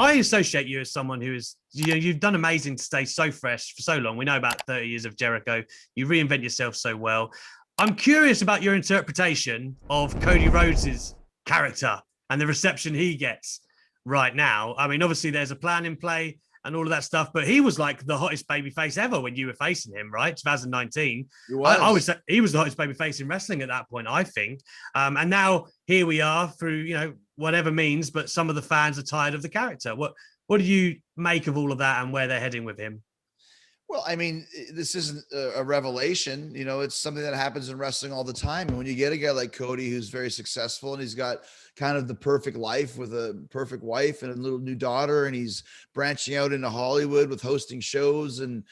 I associate you as someone who is, you've done amazing to stay so fresh for so long. We know about 30 years of Jericho. You reinvent yourself so well. I'm curious about your interpretation of Cody Rhodes's character and the reception he gets right now. I mean, obviously there's a plan in play and all of that stuff, but he was like the hottest babyface ever when you were facing him, right? 2019. I would say he was the hottest babyface in wrestling at that point, I think. And now here we are through, whatever means, but some of the fans are tired of the character. What do you make of all of that and where they're heading with him? Well, I mean, this isn't a revelation. It's something that happens in wrestling all the time. And when you get a guy like Cody, who's very successful and he's got kind of the perfect life with a perfect wife and a little new daughter, and he's branching out into Hollywood with hosting shows and,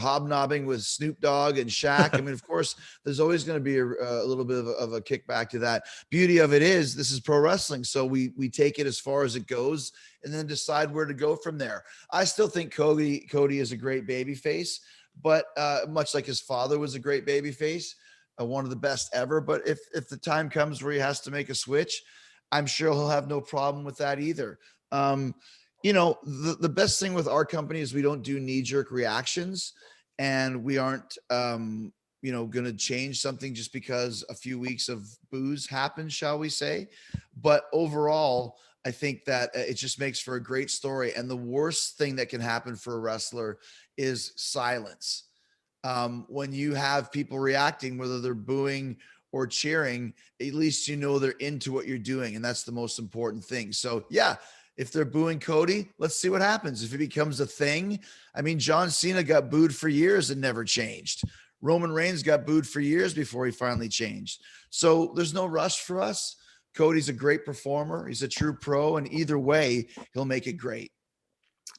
hobnobbing with Snoop Dogg and Shaq. I mean, of course, there's always going to be a little bit of a kickback to that. Beauty of it is this is pro wrestling. So we take it as far as it goes and then decide where to go from there. I still think Cody is a great baby face, but much like his father was a great baby face, one of the best ever. But if the time comes where he has to make a switch, I'm sure he'll have no problem with that either. The best thing with our company is we don't do knee-jerk reactions, and we aren't going to change something just because a few weeks of booze happened, shall we say. But overall, I think that it just makes for a great story. And the worst thing that can happen for a wrestler is silence. When you have people reacting, whether they're booing or cheering, at least they're into what you're doing. And that's the most important thing. So yeah, if they're booing Cody, let's see what happens. If it becomes a thing, I mean, John Cena got booed for years and never changed. Roman Reigns got booed for years before he finally changed. So there's no rush for us. Cody's a great performer. He's a true pro. And either way, he'll make it great.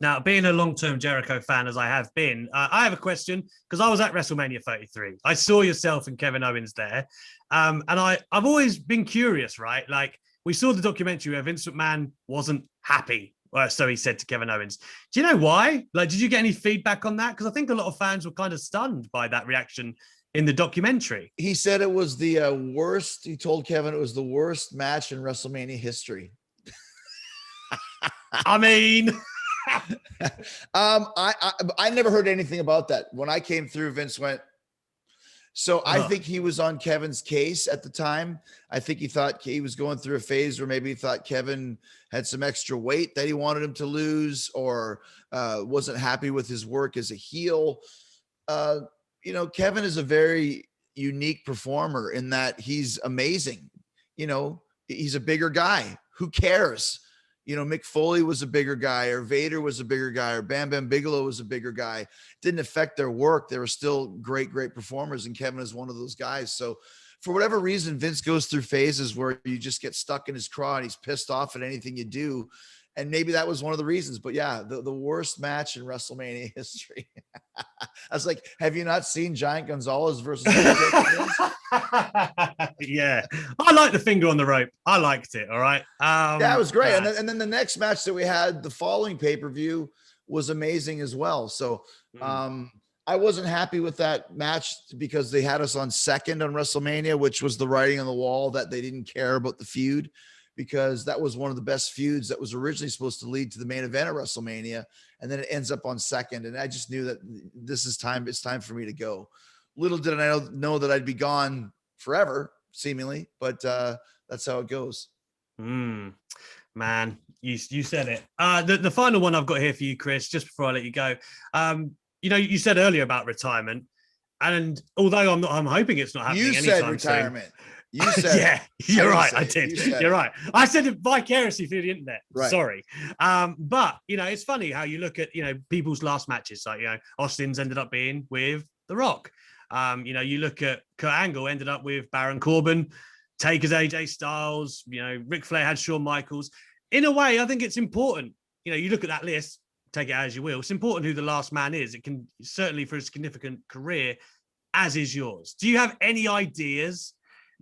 Now, being a long-term Jericho fan as I have been, I have a question because I was at WrestleMania 33. I saw yourself and Kevin Owens there. And I've always been curious, right? Like, we saw the documentary where Vince McMahon wasn't happy. So he said to Kevin Owens. Do you know why? Like, did you get any feedback on that? Because I think a lot of fans were kind of stunned by that reaction in the documentary. He said it was the worst. He told Kevin it was the worst match in WrestleMania history. I mean... I never heard anything about that. When I came through, Vince went. So I think he was on Kevin's case at the time. I think he thought he was going through a phase where maybe he thought Kevin had some extra weight that he wanted him to lose, or wasn't happy with his work as a heel. Kevin is a very unique performer in that he's amazing. He's a bigger guy. Who cares? Mick Foley was a bigger guy, or Vader was a bigger guy, or Bam Bam Bigelow was a bigger guy. It didn't affect their work. They were still great performers, and Kevin is one of those guys. So for whatever reason, Vince goes through phases where you just get stuck in his craw and he's pissed off at anything you do. And maybe that was one of the reasons. But yeah, the worst match in WrestleMania history. I was like, have you not seen Giant Gonzalez versus Yeah, I like the finger on the rope. I liked it. All right. Yeah, it was great. And then the next match that we had, the following pay-per-view, was amazing as well. So I wasn't happy with that match because they had us on second on WrestleMania, which was the writing on the wall that they didn't care about the feud, because that was one of the best feuds that was originally supposed to lead to the main event of WrestleMania. And then it ends up on second. And I just knew that it's time for me to go. Little did I know that I'd be gone forever, seemingly, but that's how it goes. Man, you said it. The final one I've got here for you, Chris, just before I let you go. You said earlier about retirement, and although I'm hoping it's not happening anytime soon. You said retirement. You said yeah, you're right. I did. You're right. I said it vicariously through the internet. Right. Sorry. But it's funny how you look at, people's last matches. Like, Austin's ended up being with The Rock. You look at Kurt Angle ended up with Baron Corbin, Taker's AJ Styles, Ric Flair had Shawn Michaels. In a way, I think it's important. You look at that list, take it as you will. It's important who the last man is. It can certainly for a significant career, as is yours. Do you have any ideas?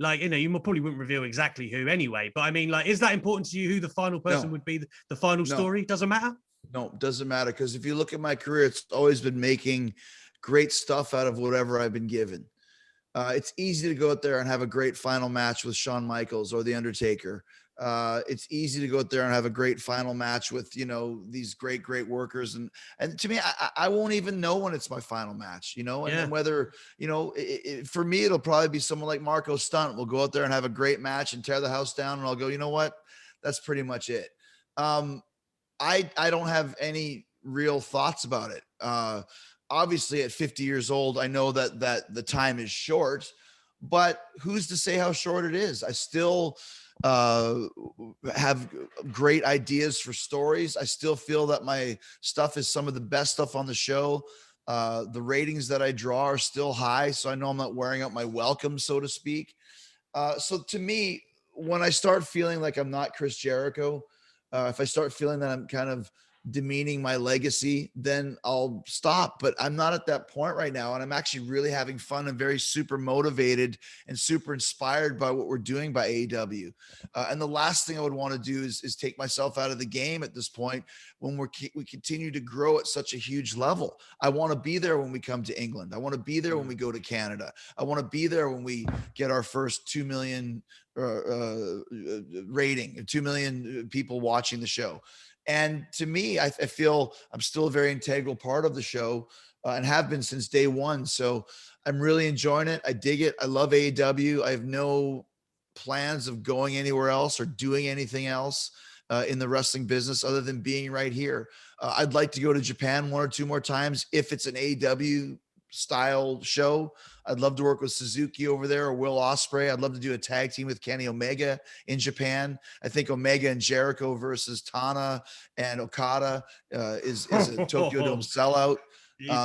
Like, you probably wouldn't reveal exactly who anyway, but I mean, like, is that important to you who the final person would be, the final story? Doesn't matter? No, it doesn't matter. Because if you look at my career, it's always been making great stuff out of whatever I've been given. It's easy to go out there and have a great final match with Shawn Michaels or The Undertaker. It's easy to go out there and have a great final match with, these great workers. And to me, I won't even know when it's my final match, and whether, for me, it'll probably be someone like Marco Stunt. We'll go out there and have a great match and tear the house down. And I'll go, you know what? That's pretty much it. I don't have any real thoughts about it. Obviously at 50 years old, I know that the time is short, but who's to say how short it is? I still have great ideas for stories. I still feel that my stuff is some of the best stuff on the show. The ratings that I draw are still high, so I know I'm not wearing out my welcome, so to speak. So to me, when I start feeling like I'm not Chris Jericho, if I start feeling that I'm kind of demeaning my legacy, then I'll stop. But I'm not at that point right now. And I'm actually really having fun and very super motivated and super inspired by what we're doing by AEW. And the last thing I would want to do is take myself out of the game at this point when we continue to grow at such a huge level. I want to be there when we come to England. I want to be there when we go to Canada. I want to be there when we get our first 2 million rating, 2 million people watching the show. And to me, I feel I'm still a very integral part of the show and have been since day one. So I'm really enjoying it. I dig it. I love AEW. I have no plans of going anywhere else or doing anything else in the wrestling business other than being right here. I'd like to go to Japan 1 or 2 more times if it's an AEW style show. I'd love to work with Suzuki over there or Will Ospreay. I'd love to do a tag team with Kenny Omega in Japan. I think Omega and Jericho versus Tana and Okada is a Tokyo Dome sellout.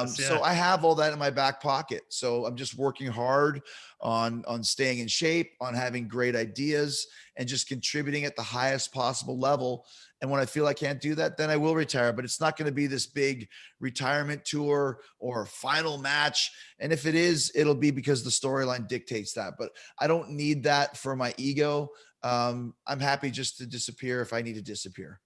So I have all that in my back pocket. So I'm just working hard on staying in shape, on having great ideas, and just contributing at the highest possible level. And when I feel I can't do that, then I will retire. But it's not going to be this big retirement tour or final match. And if it is, it'll be because the storyline dictates that. But I don't need that for my ego. I'm happy just to disappear if I need to disappear.